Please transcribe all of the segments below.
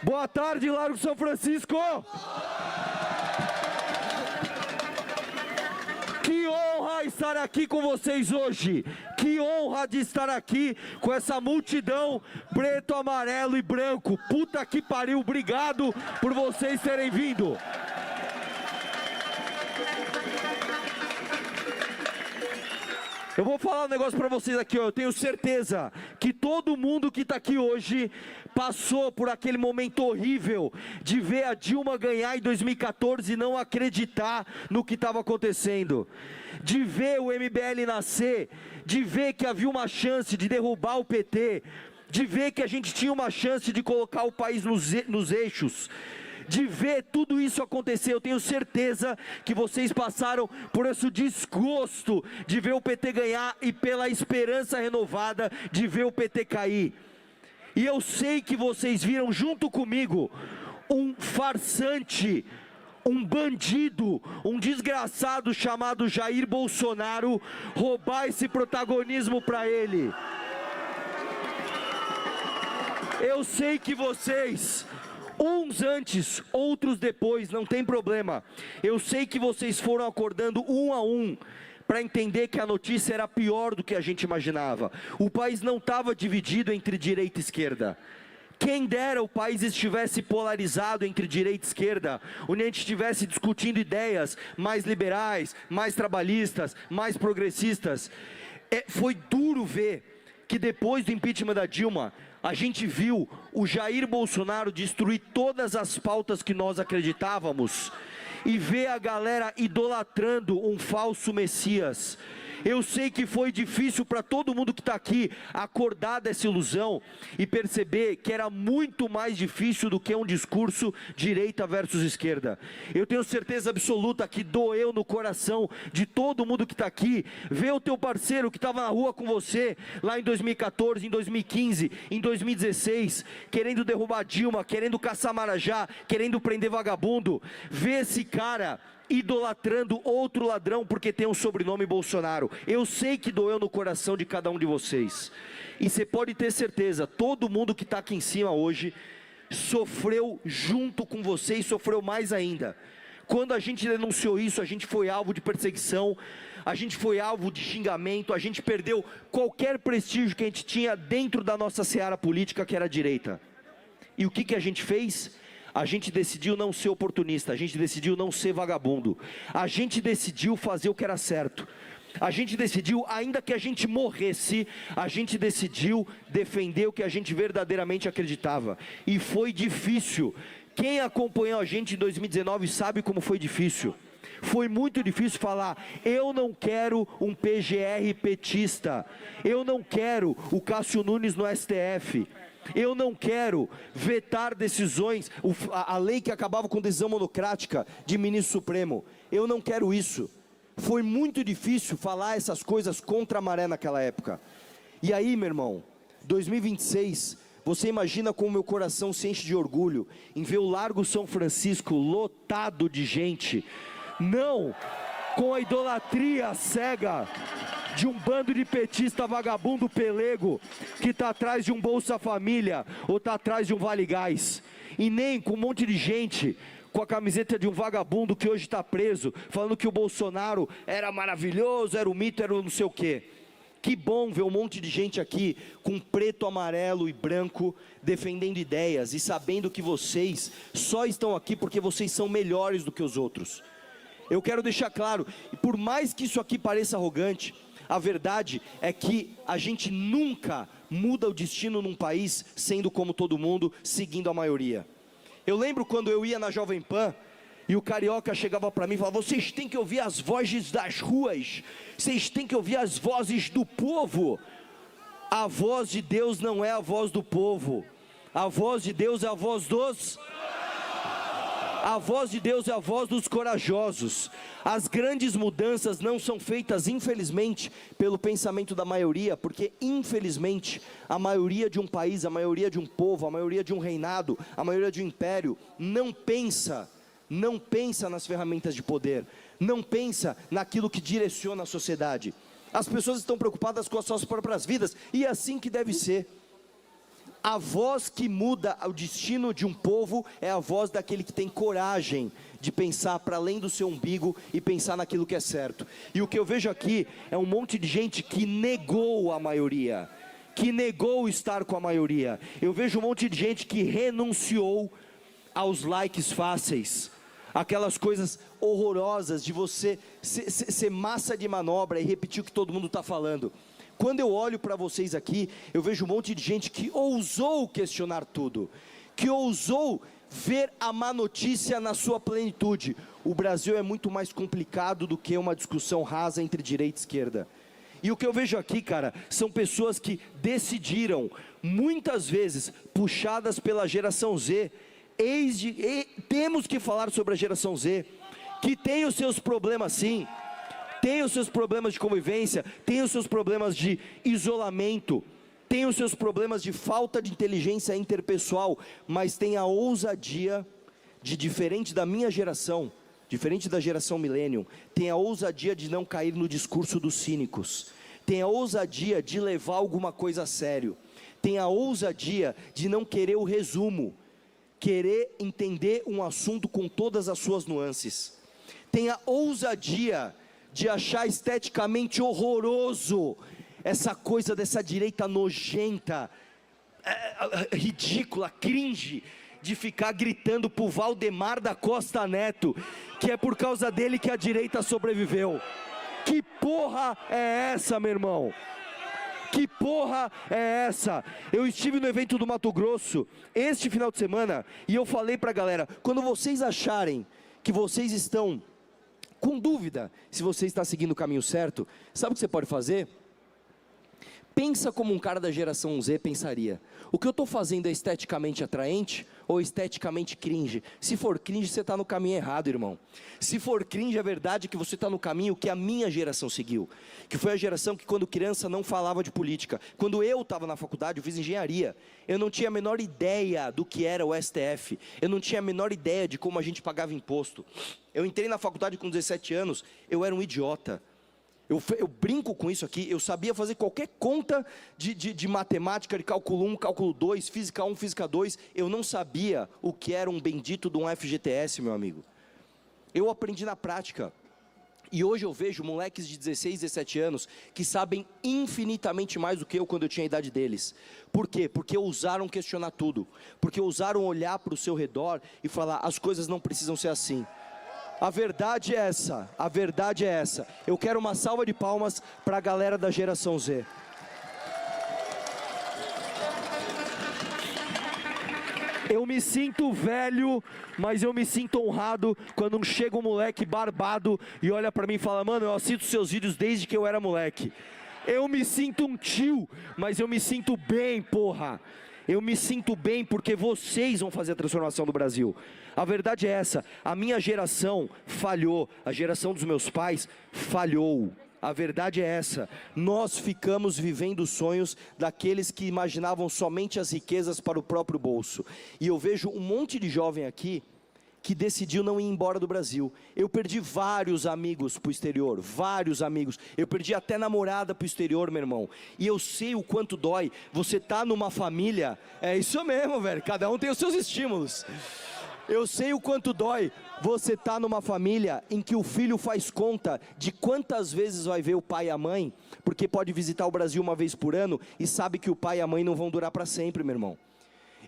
Boa tarde, Largo São Francisco! Que honra estar aqui com vocês hoje! Que honra de estar aqui com essa multidão preto, amarelo e branco! Puta que pariu, obrigado por vocês terem vindo! Eu vou falar um negócio pra vocês aqui, ó. Eu tenho certeza que todo mundo que tá aqui hoje passou por aquele momento horrível de ver a Dilma ganhar em 2014 e não acreditar no que estava acontecendo, de ver o MBL nascer, de ver que havia uma chance de derrubar o PT, de ver que a gente tinha uma chance de colocar o país nos eixos, de ver tudo isso acontecer. Eu tenho certeza que vocês passaram por esse desgosto de ver o PT ganhar e pela esperança renovada de ver o PT cair. E eu sei que vocês viram junto comigo um farsante, um bandido, um desgraçado chamado Jair Bolsonaro roubar esse protagonismo para ele. Eu sei que vocês, uns antes, outros depois, não tem problema. Eu sei que vocês foram acordando um a um para entender que a notícia era pior do que a gente imaginava. O país não estava dividido entre direita e esquerda. Quem dera o país estivesse polarizado entre direita e esquerda, onde a gente estivesse discutindo ideias mais liberais, mais trabalhistas, mais progressistas. Foi duro ver que depois do impeachment da Dilma, a gente viu o Jair Bolsonaro destruir todas as pautas que nós acreditávamos e ver a galera idolatrando um falso Messias. Eu sei que foi difícil para todo mundo que está aqui acordar dessa ilusão e perceber que era muito mais difícil do que um discurso direita versus esquerda. Eu tenho certeza absoluta que doeu no coração de todo mundo que está aqui ver o teu parceiro que estava na rua com você lá em 2014, em 2015, em 2016, querendo derrubar Dilma, querendo caçar Marajá, querendo prender vagabundo, ver esse cara idolatrando outro ladrão porque tem um sobrenome Bolsonaro. Eu sei que doeu no coração de cada um de vocês. E você pode ter certeza, todo mundo que está aqui em cima hoje sofreu junto com você e sofreu mais ainda. Quando a gente denunciou isso, a gente foi alvo de perseguição, a gente foi alvo de xingamento, a gente perdeu qualquer prestígio que a gente tinha dentro da nossa seara política, que era a direita. E o que a gente fez? A gente decidiu não ser oportunista, a gente decidiu não ser vagabundo, a gente decidiu fazer o que era certo, a gente decidiu, ainda que a gente morresse, a gente decidiu defender o que a gente verdadeiramente acreditava. E foi difícil. Quem acompanhou a gente em 2019 sabe como foi difícil. Foi muito difícil falar: eu não quero um PGR petista, eu não quero o Cássio Nunes no STF, eu não quero vetar decisões, a lei que acabava com decisão monocrática de ministro supremo. Eu não quero isso. Foi muito difícil falar essas coisas contra a maré naquela época. E aí, meu irmão, 2026, você imagina como meu coração se enche de orgulho em ver o Largo São Francisco lotado de gente, não com a idolatria cega de um bando de petista vagabundo pelego que está atrás de um Bolsa Família ou está atrás de um Vale Gás, e nem com um monte de gente com a camiseta de um vagabundo que hoje está preso, falando que o Bolsonaro era maravilhoso, era um mito, era não sei o quê. Que bom ver um monte de gente aqui com preto, amarelo e branco defendendo ideias e sabendo que vocês só estão aqui porque vocês são melhores do que os outros. Eu quero deixar claro, e por mais que isso aqui pareça arrogante, a verdade é que a gente nunca muda o destino num país sendo como todo mundo, seguindo a maioria. Eu lembro quando eu ia na Jovem Pan e o carioca chegava para mim e falava: vocês têm que ouvir as vozes das ruas, vocês têm que ouvir as vozes do povo. A voz de Deus não é a voz do povo, a voz de Deus é a voz dos... A voz de Deus é a voz dos corajosos. As grandes mudanças não são feitas, infelizmente, pelo pensamento da maioria, porque, infelizmente, a maioria de um país, a maioria de um povo, a maioria de um reinado, a maioria de um império, não pensa nas ferramentas de poder, não pensa naquilo que direciona a sociedade. As pessoas estão preocupadas com as suas próprias vidas, e é assim que deve ser. A voz que muda o destino de um povo é a voz daquele que tem coragem de pensar para além do seu umbigo e pensar naquilo que é certo. E o que eu vejo aqui é um monte de gente que negou a maioria, que negou estar com a maioria. Eu vejo um monte de gente que renunciou aos likes fáceis, aquelas coisas horrorosas de você ser massa de manobra e repetir o que todo mundo está falando. Quando eu olho para vocês aqui, eu vejo um monte de gente que ousou questionar tudo, que ousou ver a má notícia na sua plenitude. O Brasil é muito mais complicado do que uma discussão rasa entre direita e esquerda. E o que eu vejo aqui, cara, são pessoas que decidiram, muitas vezes puxadas pela geração Z, temos que falar sobre a geração Z, que tem os seus problemas sim, tem os seus problemas de convivência, tem os seus problemas de isolamento, tem os seus problemas de falta de inteligência interpessoal, mas tem a ousadia de, diferente da minha geração, diferente da geração millennium, tem a ousadia de não cair no discurso dos cínicos, tem a ousadia de levar alguma coisa a sério, tem a ousadia de não querer o resumo, querer entender um assunto com todas as suas nuances, tem a ousadia de achar esteticamente horroroso essa coisa dessa direita nojenta, ridícula, cringe, de ficar gritando pro Valdemar da Costa Neto, que é por causa dele que a direita sobreviveu. Que porra é essa, meu irmão? Que porra é essa? Eu estive no evento do Mato Grosso este final de semana e eu falei pra galera, quando vocês acharem que vocês estão com dúvida se você está seguindo o caminho certo, sabe o que você pode fazer? Pensa como um cara da geração Z pensaria. O que eu estou fazendo é esteticamente atraente ou esteticamente cringe? Se for cringe, você está no caminho errado, irmão. Se for cringe, é verdade que você está no caminho que a minha geração seguiu, que foi a geração que quando criança não falava de política. Quando eu estava na faculdade, eu fiz engenharia, eu não tinha a menor ideia do que era o STF, eu não tinha a menor ideia de como a gente pagava imposto. Eu entrei na faculdade com 17 anos, eu era um idiota. Eu brinco com isso aqui, eu sabia fazer qualquer conta de matemática, de cálculo 1, cálculo 2, física 1, física 2, eu não sabia o que era um bendito de um FGTS, meu amigo. Eu aprendi na prática, e hoje eu vejo moleques de 16, 17 anos, que sabem infinitamente mais do que eu quando eu tinha a idade deles. Por quê? Porque ousaram questionar tudo, porque ousaram olhar para o seu redor e falar, as coisas não precisam ser assim. A verdade é essa, a verdade é essa. Eu quero uma salva de palmas para a galera da geração Z. Eu me sinto velho, mas eu me sinto honrado quando chega um moleque barbado e olha para mim e fala, mano, eu assisto seus vídeos desde que eu era moleque. Eu me sinto um tio, mas eu me sinto bem, porra. Eu me sinto bem porque vocês vão fazer a transformação do Brasil. A verdade é essa, a minha geração falhou, a geração dos meus pais falhou. A verdade é essa, nós ficamos vivendo sonhos daqueles que imaginavam somente as riquezas para o próprio bolso. E eu vejo um monte de jovem aqui que decidiu não ir embora do Brasil. Eu perdi vários amigos para o exterior, vários amigos. Eu perdi até namorada para o exterior, meu irmão. E eu sei o quanto dói. Você tá numa família, é isso mesmo, velho. Cada um tem os seus estímulos. Eu sei o quanto dói. Você tá numa família em que o filho faz conta de quantas vezes vai ver o pai e a mãe, porque pode visitar o Brasil uma vez por ano e sabe que o pai e a mãe não vão durar para sempre, meu irmão.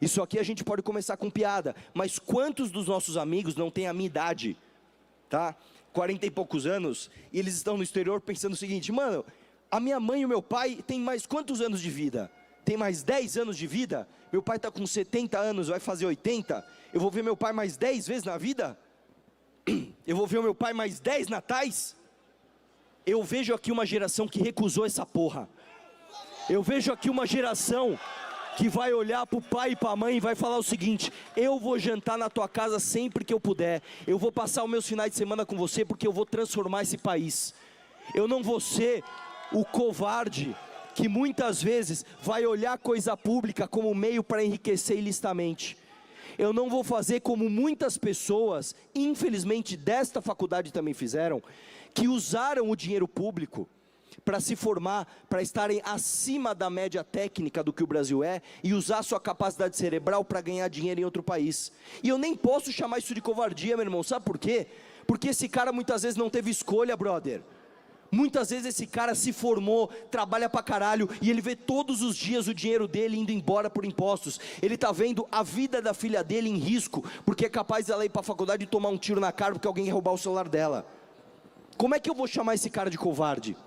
Isso aqui a gente pode começar com piada, mas quantos dos nossos amigos não têm a minha idade, tá? 40 e poucos anos, e eles estão no exterior pensando o seguinte, mano, a minha mãe e o meu pai têm mais quantos anos de vida? Tem mais 10 anos de vida? Meu pai está com 70 anos, vai fazer 80, eu vou ver meu pai mais 10 vezes na vida? Eu vou ver o meu pai mais 10 natais? Eu vejo aqui uma geração que recusou essa porra. Eu vejo aqui uma geração que vai olhar para o pai e para a mãe e vai falar o seguinte, eu vou jantar na tua casa sempre que eu puder, eu vou passar os meus finais de semana com você porque eu vou transformar esse país. Eu não vou ser o covarde que muitas vezes vai olhar coisa pública como meio para enriquecer ilicitamente. Eu não vou fazer como muitas pessoas, infelizmente desta faculdade também fizeram, que usaram o dinheiro público para se formar, para estarem acima da média técnica do que o Brasil é, e usar sua capacidade cerebral para ganhar dinheiro em outro país. E eu nem posso chamar isso de covardia, meu irmão, sabe por quê? Porque esse cara muitas vezes não teve escolha, brother. Muitas vezes esse cara se formou, trabalha pra caralho, e ele vê todos os dias o dinheiro dele indo embora por impostos. Ele está vendo a vida da filha dele em risco, porque é capaz dela ir para a faculdade e tomar um tiro na cara porque alguém ia roubar o celular dela. Como é que eu vou chamar esse cara de covarde?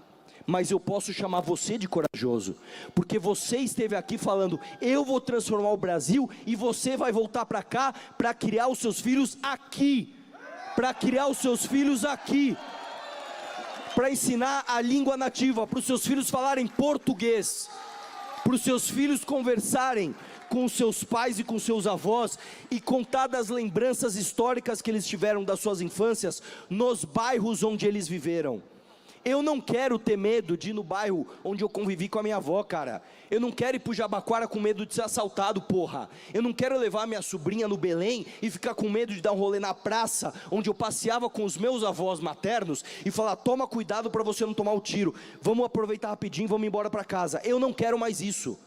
Mas eu posso chamar você de corajoso, porque você esteve aqui falando, eu vou transformar o Brasil, e você vai voltar para cá, para criar os seus filhos aqui, para criar os seus filhos aqui, para ensinar a língua nativa, para os seus filhos falarem português, para os seus filhos conversarem com seus pais e com seus avós, e contar das lembranças históricas que eles tiveram das suas infâncias, nos bairros onde eles viveram. Eu não quero ter medo de ir no bairro onde eu convivi com a minha avó, cara. Eu não quero ir pro Jabaquara com medo de ser assaltado, porra. Eu não quero levar minha sobrinha no Belém e ficar com medo de dar um rolê na praça, onde eu passeava com os meus avós maternos, e falar, toma cuidado para você não tomar o tiro. Vamos aproveitar rapidinho, vamos embora para casa. Eu não quero mais isso.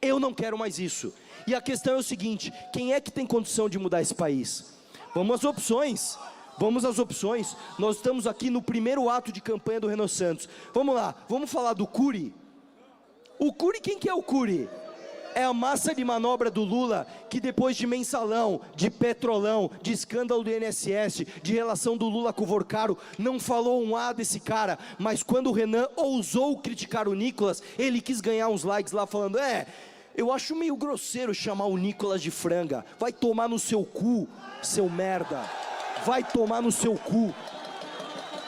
Eu não quero mais isso. E a questão é o seguinte, quem é que tem condição de mudar esse país? Vamos às opções. Vamos às opções. Nós estamos aqui no primeiro ato de campanha do Renan Santos. Vamos lá, vamos falar do Cury. O Cury, quem que é o Cury? É a massa de manobra do Lula, que depois de mensalão, de petrolão, de escândalo do INSS, de relação do Lula com o Vorcaro, não falou um A desse cara, mas quando o Renan ousou criticar o Nicolas, ele quis ganhar uns likes lá falando, eu acho meio grosseiro chamar o Nicolas de franga. Vai tomar no seu cu, seu merda. Vai tomar no seu cu.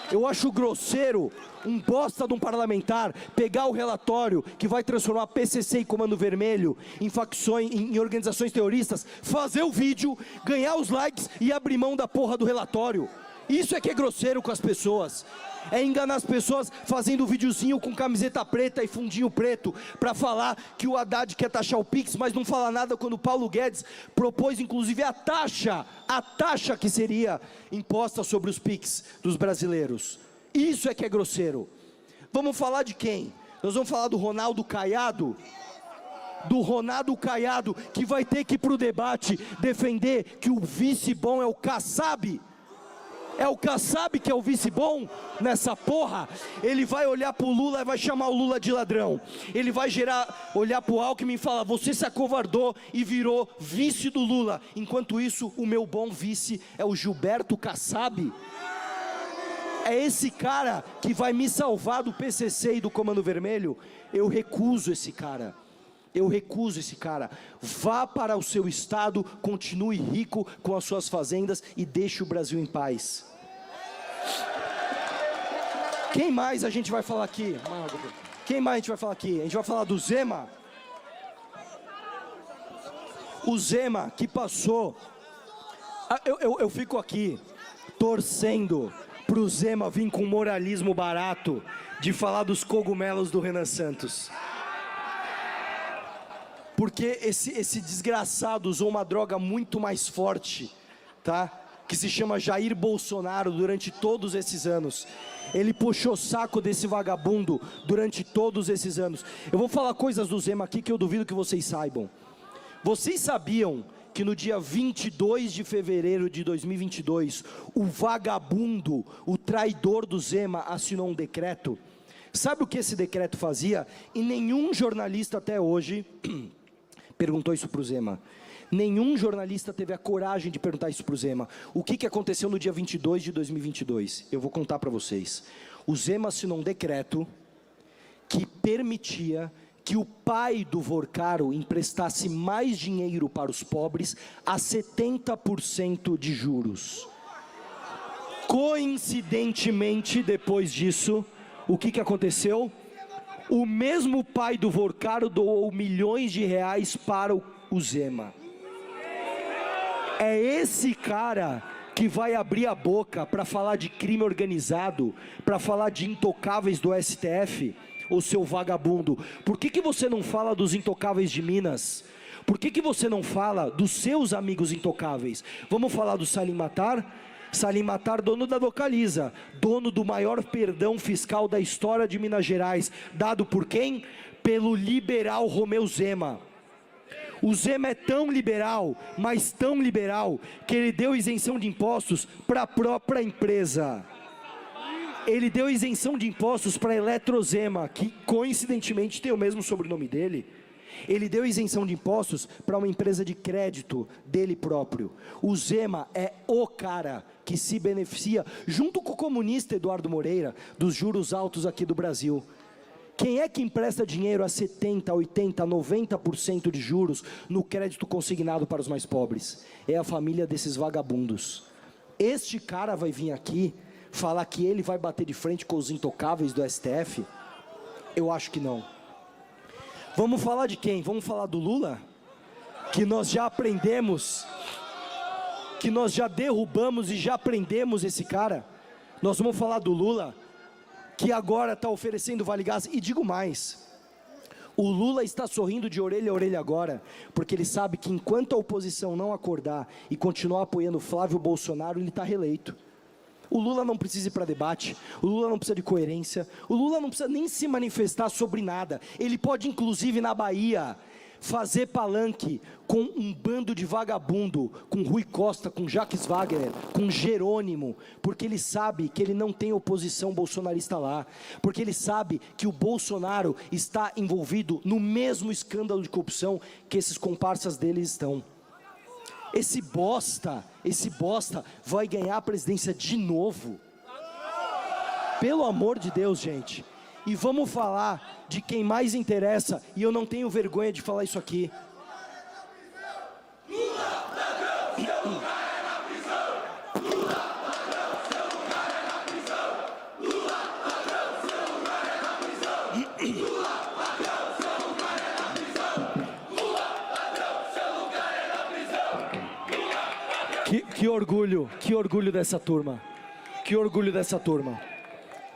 Eu acho grosseiro um bosta de um parlamentar pegar o relatório que vai transformar PCC e Comando Vermelho em facções, em organizações terroristas, fazer o vídeo, ganhar os likes e abrir mão da porra do relatório. Isso é que é grosseiro com as pessoas. É enganar as pessoas fazendo um videozinho com camiseta preta e fundinho preto para falar que o Haddad quer taxar o Pix, mas não fala nada quando o Paulo Guedes propôs inclusive a taxa que seria imposta sobre os Pix dos brasileiros. Isso é que é grosseiro. Vamos falar de quem? Nós vamos falar do Ronaldo Caiado? Do Ronaldo Caiado, que vai ter que ir para o debate defender que o vice bom é o Kassab. É o Kassab que é o vice bom nessa porra. Ele vai olhar pro Lula e vai chamar o Lula de ladrão. Ele vai olhar pro Alckmin e falar, você se acovardou e virou vice do Lula. Enquanto isso, o meu bom vice é o Gilberto Kassab. É esse cara que vai me salvar do PCC e do Comando Vermelho? Eu recuso esse cara. Eu recuso esse cara. Vá para o seu estado, continue rico com as suas fazendas e deixe o Brasil em paz. Quem mais a gente vai falar aqui? Quem mais a gente vai falar aqui? A gente vai falar do Zema. O Zema que passou. Eu fico aqui torcendo para o Zema vir com moralismo barato de falar dos cogumelos do Renan Santos. Porque esse desgraçado usou uma droga muito mais forte, tá? Que se chama Jair Bolsonaro durante todos esses anos. Ele puxou o saco desse vagabundo durante todos esses anos. Eu vou falar coisas do Zema aqui que eu duvido que vocês saibam. Vocês sabiam que no dia 22 de fevereiro de 2022, o vagabundo, o traidor do Zema, assinou um decreto? Sabe o que esse decreto fazia? E nenhum jornalista até hoje perguntou isso para o Zema. Nenhum jornalista teve a coragem de perguntar isso para o Zema. O que aconteceu no dia 22 de 2022? Eu vou contar para vocês. O Zema assinou um decreto que permitia que o pai do Vorcaro emprestasse mais dinheiro para os pobres a 70% de juros. Coincidentemente, depois disso, o que aconteceu? O mesmo pai do Vorcaro doou milhões de reais para o Zema. É esse cara que vai abrir a boca para falar de crime organizado, para falar de intocáveis do STF, ô seu vagabundo. Por que você não fala dos intocáveis de Minas? Por que você não fala dos seus amigos intocáveis? Vamos falar do Salim Matar? Salim Matar, dono da Localiza, dono do maior perdão fiscal da história de Minas Gerais, dado por quem? Pelo liberal Romeu Zema. O Zema é tão liberal, mas tão liberal, que ele deu isenção de impostos para a própria empresa. Ele deu isenção de impostos para a Eletrozema, que coincidentemente tem o mesmo sobrenome dele. Ele deu isenção de impostos para uma empresa de crédito dele próprio. O Zema é o cara que se beneficia, junto com o comunista Eduardo Moreira, dos juros altos aqui do Brasil. Quem é que empresta dinheiro a 70%, 80%, 90% de juros no crédito consignado para os mais pobres? É a família desses vagabundos. Este cara vai vir aqui falar que ele vai bater de frente com os intocáveis do STF? Eu acho que não. Vamos falar de quem? Vamos falar do Lula? Que nós já aprendemos, que nós já derrubamos e já prendemos esse cara. Nós vamos falar do Lula, que agora está oferecendo Vale Gás. E digo mais, o Lula está sorrindo de orelha a orelha agora, porque ele sabe que enquanto a oposição não acordar e continuar apoiando Flávio Bolsonaro, ele está reeleito. O Lula não precisa ir para debate, o Lula não precisa de coerência, o Lula não precisa nem se manifestar sobre nada. Ele pode, inclusive, na Bahia, fazer palanque com um bando de vagabundo, com Rui Costa, com Jacques Wagner, com Jerônimo, porque ele sabe que ele não tem oposição bolsonarista lá, porque ele sabe que o Bolsonaro está envolvido no mesmo escândalo de corrupção que esses comparsas deles estão. Esse bosta vai ganhar a presidência de novo. Pelo amor de Deus, gente. E vamos falar de quem mais interessa, e eu não tenho vergonha de falar isso aqui. Que orgulho dessa turma, que orgulho dessa turma.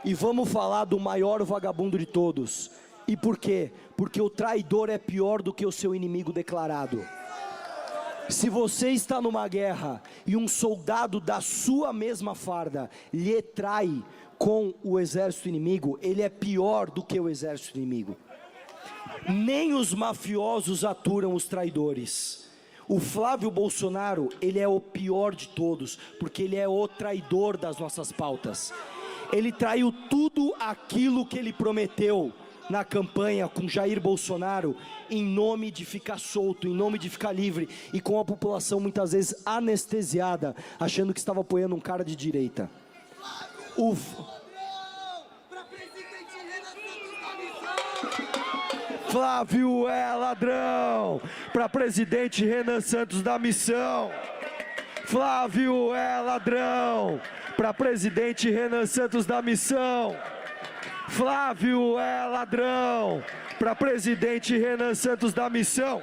E vamos falar do maior vagabundo de todos. E por quê? Porque o traidor é pior do que o seu inimigo declarado. Se você está numa guerra e um soldado da sua mesma farda lhe trai com o exército inimigo, ele é pior do que o exército inimigo. Nem os mafiosos aturam os traidores. O Flávio Bolsonaro, ele é o pior de todos, porque ele é o traidor das nossas pautas. Ele traiu tudo aquilo que ele prometeu na campanha com Jair Bolsonaro, em nome de ficar solto, em nome de ficar livre, e com a população muitas vezes anestesiada, achando que estava apoiando um cara de direita. Flávio é ladrão, para presidente Renan Santos da Missão. Flávio é ladrão, para presidente Renan Santos da Missão. Flávio é ladrão, para presidente Renan Santos da Missão.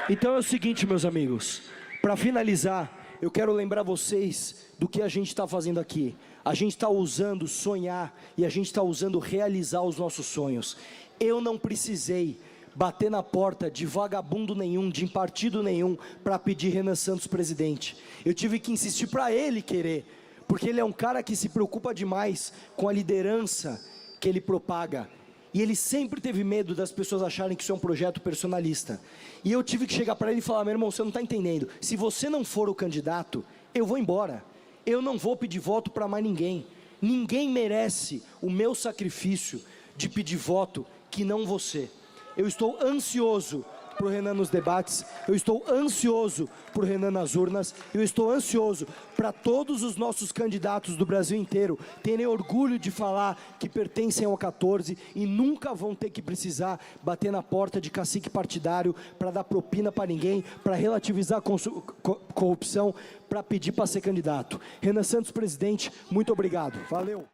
Então é o seguinte, meus amigos, para finalizar, eu quero lembrar vocês do que a gente está fazendo aqui. A gente está usando sonhar e a gente está usando realizar os nossos sonhos. Eu não precisei bater na porta de vagabundo nenhum, de partido nenhum, para pedir Renan Santos presidente. Eu tive que insistir para ele querer, porque ele é um cara que se preocupa demais com a liderança que ele propaga. E ele sempre teve medo das pessoas acharem que isso é um projeto personalista. E eu tive que chegar para ele e falar: meu irmão, você não está entendendo. Se você não for o candidato, eu vou embora. Eu não vou pedir voto para mais ninguém. Ninguém merece o meu sacrifício de pedir voto que não você. Eu estou ansioso para o Renan nos debates, eu estou ansioso para o Renan nas urnas, eu estou ansioso para todos os nossos candidatos do Brasil inteiro terem orgulho de falar que pertencem ao 14 e nunca vão ter que precisar bater na porta de cacique partidário para dar propina para ninguém, para relativizar a corrupção, para pedir para ser candidato. Renan Santos, presidente, muito obrigado. Valeu.